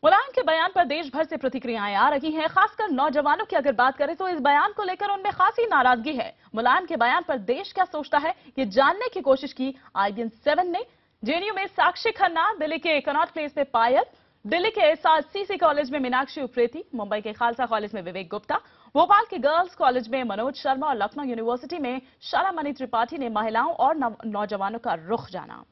मुलायम के बयान पर देश भर से प्रतिक्रियाएं आ रही हैं। खासकर नौजवानों की अगर बात करें तो इस बयान को लेकर उनमें खासी नाराजगी है। मुलायम के बयान पर देश क्या सोचता है, ये जानने की कोशिश की IBN 7 ने। जेएनयू में साक्षी खन्ना, दिल्ली के कनॉट प्लेस में पायल, दिल्ली के SRCC कॉलेज में मीनाक्षी उप्रेती, मुंबई के खालसा कॉलेज में विवेक गुप्ता, भोपाल के गर्ल्स कॉलेज में मनोज शर्मा और लखनऊ यूनिवर्सिटी में शालामणि त्रिपाठी ने महिलाओं और नौजवानों का रुख जाना।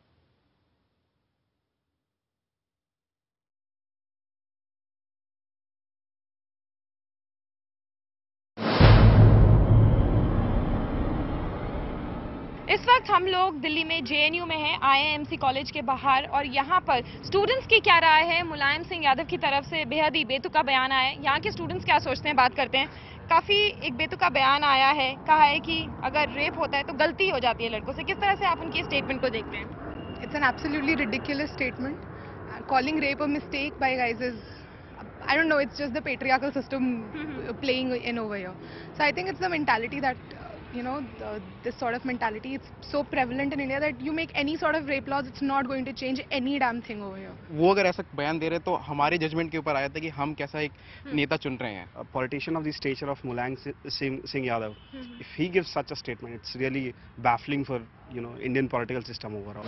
इस वक्त हम लोग दिल्ली में जेएनयू में हैं, IIMC कॉलेज के बाहर, और यहाँ पर स्टूडेंट्स की क्या राय है। मुलायम सिंह यादव की तरफ से बेहद ही बेतुका बयान आया है। यहाँ के स्टूडेंट्स क्या सोचते हैं, बात करते हैं। काफी एक बेतुका बयान आया है, कहा है कि अगर रेप होता है तो गलती हो जाती है लड़कों से। किस तरह से आप उनकी स्टेटमेंट को देखते हैं? It's an absolutely ridiculous statement. Calling rape a mistake by guys is, I don't know, it's just the patriarchal system playing in over here. So I think it's the mentality that, this sort of mentality, it's so prevalent in India that you make any sort of rape laws, it's not going to change any damn thing over here. वो अगर ऐसा बयान दे रहे तो हमारे judgement के ऊपर आया था कि हम कैसा एक नेता चुन रहे हैं। A politician of the stature of Mulayam Singh Yadav, if he gives such a statement, it's really baffling for Indian political system overall.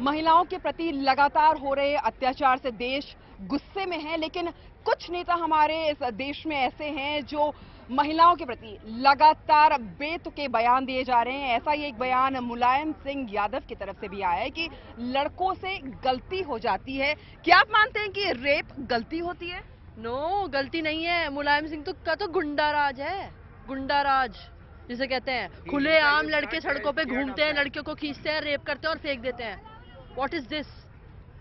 महिलाओं के प्रति लगातार हो रहे अत्याचार से देश गुस्से में है, लेकिन कुछ नेता हमारे इस देश में ऐसे हैं जो महिलाओं के प्रति लगातार बेतुके बयान दिए जा रहे हैं। ऐसा ही एक बयान मुलायम सिंह यादव की तरफ से भी आया है कि लड़कों से गलती हो जाती है। क्या आप मानते हैं कि रेप गलती होती है? नो, गलती नहीं है। मुलायम सिंह का तो गुंडा राज है, गुंडा राज जिसे कहते हैं। खुले आम लड़के सड़कों पे घूमते हैं, लड़कियों को खींचते हैं, रेप करते हैं और फेंक देते हैं। What is this?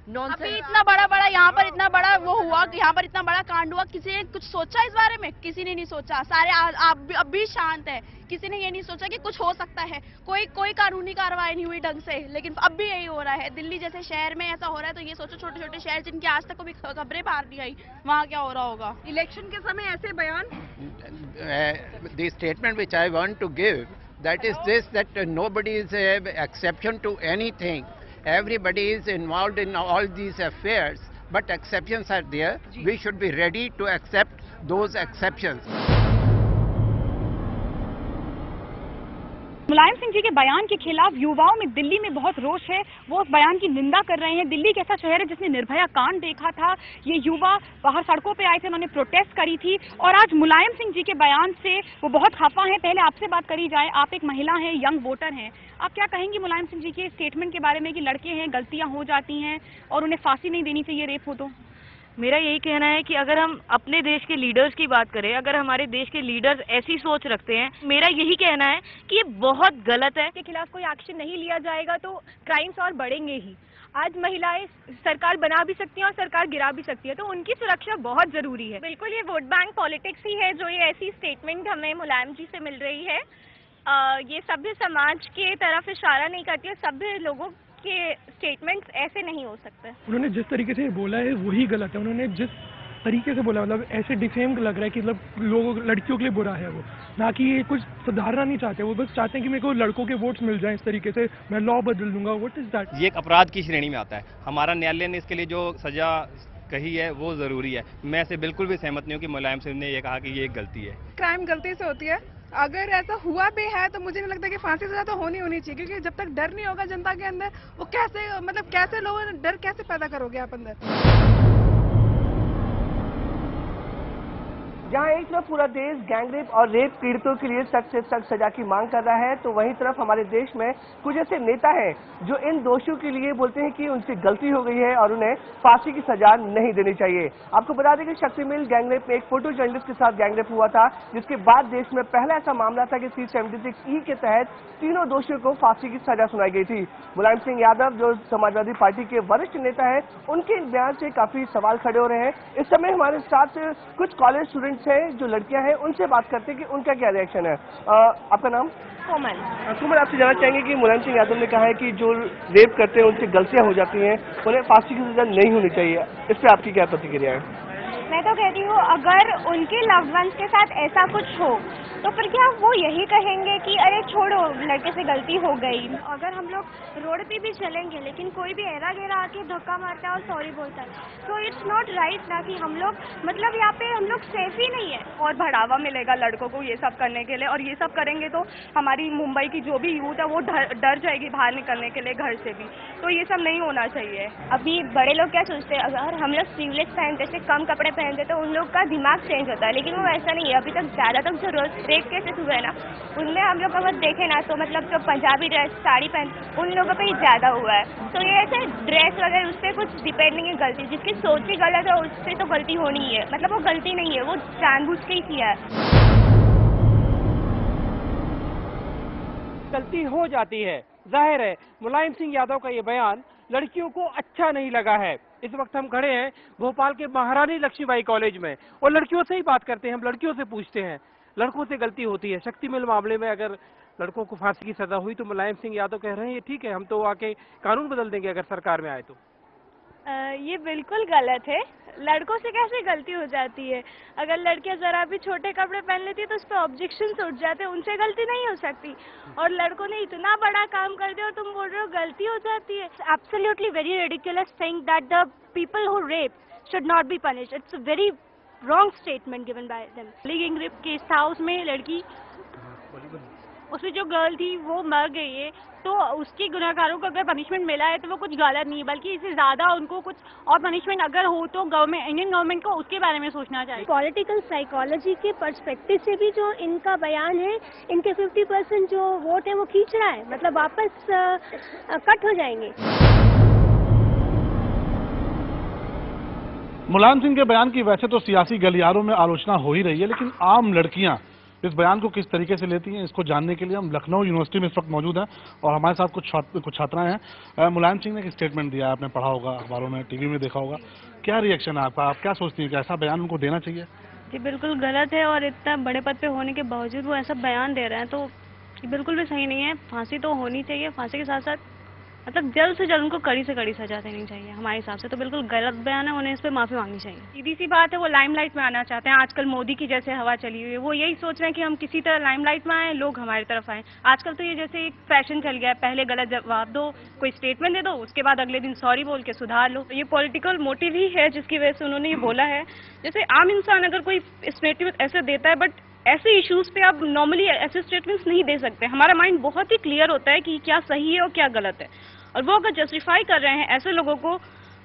अभी इतना बड़ा यहाँ पर इतना बड़ा वो हुआ, यहाँ पर इतना बड़ा कांड हुआ, किसी ने कुछ सोचा इस बारे में? किसी ने नहीं सोचा। सारे अब भी शांत है। किसी ने ये नहीं सोचा कि कुछ हो सकता है। कोई कानूनी कार्रवाई नहीं हुई ढंग से, लेकिन अब भी यही हो रहा है। दिल्ली जैसे शहर में ऐसा हो रहा है तो ये सोचो छोटे छोटे शहर जिनके आज तक कभी खबरें बाहर नहीं आई, वहाँ क्या हो रहा होगा। इलेक्शन के समय ऐसे बयान। The statement which I want to give, that is this, that nobody is an exception to anything. Everybody is involved in all these affairs, but exceptions are there. We should be ready to accept those exceptions. Mulayam Singh ji के बयान के खिलाफ युवाओं में दिल्ली में बहुत रोष है। वो उस बयान की निंदा कर रहे हैं। दिल्ली एक ऐसा शहर है जिसने निर्भया कांड देखा था। ये युवा बाहर सड़कों पे आए थे, उन्होंने प्रोटेस्ट करी थी, और आज मुलायम सिंह जी के बयान से वो बहुत खफा हैं। पहले आपसे बात करी जाए, आप एक महिला हैं, यंग वोटर हैं, आप क्या कहेंगी मुलायम सिंह जी के स्टेटमेंट के बारे में कि लड़के हैं, गलतियां हो जाती हैं और उन्हें फांसी नहीं देनी चाहिए रेप हो तो? मेरा यही कहना है कि अगर हम अपने देश के लीडर्स की बात करें, अगर हमारे देश के लीडर्स ऐसी सोच रखते हैं, मेरा यही कहना है कि ये बहुत गलत है। के खिलाफ कोई एक्शन नहीं लिया जाएगा तो क्राइम्स और बढ़ेंगे ही। आज महिलाएं सरकार बना भी सकती हैं और सरकार गिरा भी सकती है, तो उनकी सुरक्षा बहुत जरूरी है। बिल्कुल, ये वोट बैंक पॉलिटिक्स ही है जो ये ऐसी स्टेटमेंट हमें मुलायम जी से मिल रही है। ये सभ्य समाज के तरफ इशारा नहीं करती है। सभ्य लोगों के स्टेटमेंट्स ऐसे नहीं हो सकते। उन्होंने जिस तरीके से बोला है वही गलत है। उन्होंने जिस तरीके से बोला, मतलब ऐसे डिफेम लग रहा है कि मतलब लोगों लड़कियों के लिए बुरा है वो, ना कि ये कुछ सुधारना नहीं चाहते। वो बस चाहते हैं कि मेरे को लड़कों के वोट्स मिल जाएं, इस तरीके से मैं लॉ बदल दूंगा। What is that? ये एक अपराध की श्रेणी में आता है। हमारा न्यायालय ने इसके लिए जो सजा कही है वो जरूरी है। मैं इसे बिल्कुल भी सहमत नहीं हूँ कि मुलायम सिंह ने ये कहा कि ये एक गलती है। क्राइम गलती से होती है। अगर ऐसा हुआ भी है तो मुझे नहीं लगता कि फांसी सजा तो होनी चाहिए, क्योंकि जब तक डर नहीं होगा जनता के अंदर, वो कैसे लोगों ने डर कैसे पैदा करोगे आप अंदर? जहां एक तरफ पूरा देश गैंगरेप और रेप पीड़ितों के लिए सख्त से सख्त सजा की मांग कर रहा है, तो वहीं तरफ हमारे देश में कुछ ऐसे नेता हैं जो इन दोषियों के लिए बोलते हैं कि उनसे गलती हो गई है और उन्हें फांसी की सजा नहीं देनी चाहिए। आपको बता दें कि शक्ति मिल गैंगरेप में एक फोटो जर्नलिस्ट के साथ गैंगरेप हुआ था, जिसके बाद देश में पहला ऐसा मामला था कि 376E के तहत तीनों दोषियों को फांसी की सजा सुनाई गई थी। मुलायम सिंह यादव जो समाजवादी पार्टी के वरिष्ठ नेता है, उनके इन बयान से काफी सवाल खड़े हो रहे हैं। इस समय हमारे साथ कुछ कॉलेज स्टूडेंट्स हैं जो लड़कियां हैं, उनसे बात करते हैं कि उनका क्या रिएक्शन है। आपका नाम? कोमल। कोमल, आपसे जानना चाहेंगे कि मुलायम सिंह यादव ने कहा है कि जो रेप करते हैं उनसे गलतियां हो जाती हैं, उन्हें फांसी की सजा नहीं होनी चाहिए। इस पर आपकी क्या प्रतिक्रिया है? मैं तो कहती हूँ अगर उनके लव्ड वंस के साथ ऐसा कुछ हो तो फिर क्या वो यही कहेंगे कि अरे छोड़ो लड़के से गलती हो गई। अगर हम लोग रोड पे भी चलेंगे लेकिन कोई भी ऐरा गैरा आके धक्का मारता है और सॉरी बोलता है तो इट्स नॉट राइट ना कि हम लोग मतलब यहाँ पे हम लोग सेफ ही नहीं है। और बढ़ावा मिलेगा लड़कों को ये सब करने के लिए और ये सब करेंगे तो हमारी मुंबई की जो भी यूथ है वो डर जाएगी बाहर निकलने के लिए घर से भी, तो ये सब नहीं होना चाहिए। अभी बड़े लोग क्या सोचते हैं अगर हम लोग स्लीवलेस पहनते से कम कपड़े पहनते तो उन लोग का दिमाग चेंज होता है, लेकिन वो ऐसा नहीं है। अभी तक ज़्यादातर जो रेप केसेस हुए हैं ना उनमें हम लोग अगर देखें ना तो मतलब जो पंजाबी ड्रेस साड़ी पहन उन लोगों पे ही ज़्यादा हुआ है। तो ये ऐसे ड्रेस वगैरह उस पर कुछ डिपेंड नहीं है गलती, जिसकी सोच ही गलत है उससे तो गलती होनी ही है, मतलब वो गलती नहीं है, वो जानबूझ के ही किया है। गलती हो जाती है, जाहिर है मुलायम सिंह यादव का ये बयान लड़कियों को अच्छा नहीं लगा है। इस वक्त हम खड़े हैं भोपाल के महारानी लक्ष्मीबाई कॉलेज में और लड़कियों से ही बात करते हैं, हम लड़कियों से पूछते हैं लड़कों से गलती होती है। शक्ति मिल मामले में अगर लड़कों को फांसी की सजा हुई तो मुलायम सिंह यादव कह रहे हैं ये ठीक है, हम तो आके कानून बदल देंगे अगर सरकार में आए तो। ये बिल्कुल गलत है, लड़कों से कैसे गलती हो जाती है। अगर लड़कियां जरा भी छोटे कपड़े पहन लेती है तो उस पर ऑब्जेक्शन उठ जाते हैं, उनसे गलती नहीं हो सकती। और लड़कों ने इतना बड़ा काम कर दिया और तुम बोल रहे हो गलती हो जाती है। Absolutely very ridiculous thing that the people who rape should not be punished. It's a very wrong statement given by them. Gang rape case था, उसमें लड़की उसमें जो गर्ल थी वो मर गई है, तो उसके गुनहगारों को अगर पनिशमेंट मिला है तो वो कुछ गलत नहीं, बल्कि इससे ज़्यादा उनको कुछ और पनिशमेंट अगर हो तो गवर्नमेंट इंडियन गवर्नमेंट को उसके बारे में सोचना चाहिए। पॉलिटिकल साइकोलॉजी के पर्सपेक्टिव से भी जो इनका बयान है, इनके 50% जो वोट है वो खींच रहा है, मतलब वापस कट हो जाएंगे। मुलायम सिंह के बयान की वैसे तो सियासी गलियारों में आलोचना हो ही रही है, लेकिन आम लड़कियां इस बयान को किस तरीके से लेती हैं इसको जानने के लिए हम लखनऊ यूनिवर्सिटी में इस वक्त मौजूद हैं और हमारे साथ कुछ छात्राएं हैं। मुलायम सिंह ने एक स्टेटमेंट दिया, आपने पढ़ा होगा अखबारों में, टीवी में देखा होगा, क्या रिएक्शन है आपका? आप क्या सोचती हैं कि ऐसा बयान उनको देना चाहिए? जी बिल्कुल गलत है, और इतना बड़े पद पे होने के बावजूद वो ऐसा बयान दे रहे हैं तो बिल्कुल भी सही नहीं है। फांसी तो होनी चाहिए, फांसी के साथ साथ मतलब जल्द से जल्द उनको कड़ी से कड़ी सजा देनी चाहिए। हमारे हिसाब से तो बिल्कुल गलत बयान है, उन्हें इस पर माफी मांगनी चाहिए। सीधी सी बात है, वो लाइमलाइट में आना चाहते हैं। आजकल मोदी की जैसे हवा चली हुई है, वो यही सोच रहे हैं कि हम किसी तरह लाइमलाइट में आए, लोग हमारी तरफ आए। आजकल तो ये जैसे एक फैशन चल गया है, पहले गलत जवाब दो, कोई स्टेटमेंट दे दो, उसके बाद अगले दिन सॉरी बोल के सुधार लो। ये पॉलिटिकल मोटिव ही है जिसकी वजह से उन्होंने ये बोला है। जैसे आम इंसान अगर कोई स्टेटमेंट ऐसे देता है, बट ऐसे इश्यूज पे आप नॉर्मली ऐसे स्टेटमेंट्स नहीं दे सकते। हमारा माइंड बहुत ही क्लियर होता है कि क्या सही है और क्या गलत है, और वो अगर जस्टिफाई कर रहे हैं ऐसे लोगों को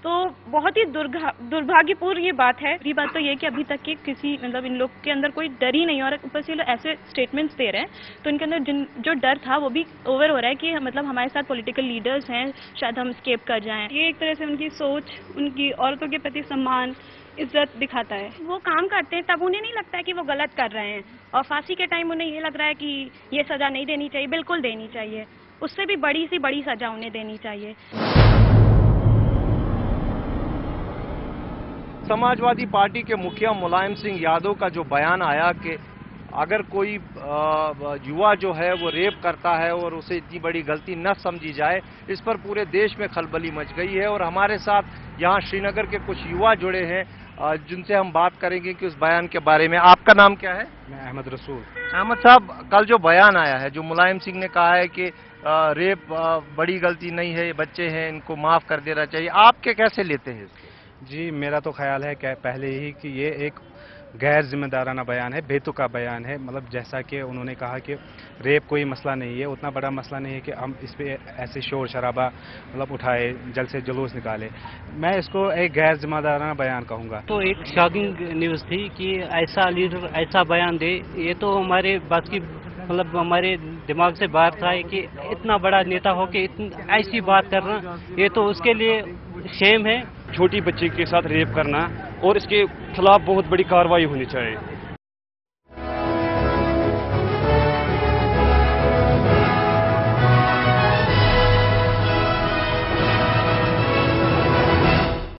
तो बहुत ही दुर्भाग्यपूर्ण ये बात है। ये बात तो ये कि अभी तक के किसी मतलब इन लोग के अंदर कोई डर ही नहीं है, और ऊपर से लोग ऐसे स्टेटमेंट्स दे रहे हैं तो इनके अंदर जो डर था वो भी ओवर हो रहा है कि मतलब हमारे साथ पॉलिटिकल लीडर्स हैं, शायद हम स्केप कर जाएं। ये एक तरह से उनकी सोच, उनकी औरतों के प्रति सम्मान, इज्जत दिखाता है। वो काम करते हैं तब उन्हें नहीं लगता है कि वो गलत कर रहे हैं, और फांसी के टाइम उन्हें ये लग रहा है कि ये सजा नहीं देनी चाहिए। बिल्कुल देनी चाहिए, उससे भी बड़ी सी बड़ी सजा उन्हें देनी चाहिए। समाजवादी पार्टी के मुखिया मुलायम सिंह यादव का जो बयान आया कि अगर कोई युवा जो है वो रेप करता है और उसे इतनी बड़ी गलती न समझी जाए, इस पर पूरे देश में खलबली मच गई है। और हमारे साथ यहाँ श्रीनगर के कुछ युवा जुड़े हैं जिनसे हम बात करेंगे कि उस बयान के बारे में। आपका नाम क्या है? मैं अहमद रसूल। अहमद साहब, कल जो बयान आया है, जो मुलायम सिंह ने कहा है कि रेप बड़ी गलती नहीं है, ये बच्चे हैं, इनको माफ़ कर देना चाहिए, आपके कैसे लेते हैं? जी, मेरा तो ख्याल है कि पहले ही कि ये एक गैर जिम्मेदाराना बयान है, बेतुका बयान है। मतलब जैसा कि उन्होंने कहा कि रेप कोई मसला नहीं है, उतना बड़ा मसला नहीं है कि हम इस पे ऐसे शोर शराबा मतलब उठाए, जल से जुलूस निकाले। मैं इसको एक गैर जिम्मेदाराना बयान कहूँगा। तो एक शॉकिंग न्यूज़ थी कि ऐसा लीडर ऐसा बयान दे, ये तो हमारे बात की मतलब हमारे दिमाग से बाहर था कि इतना बड़ा नेता हो के ऐसी बात करना, ये तो उसके लिए शेम है। छोटी बच्ची के साथ रेप करना और इसके खिलाफ बहुत बड़ी कार्रवाई होनी चाहिए।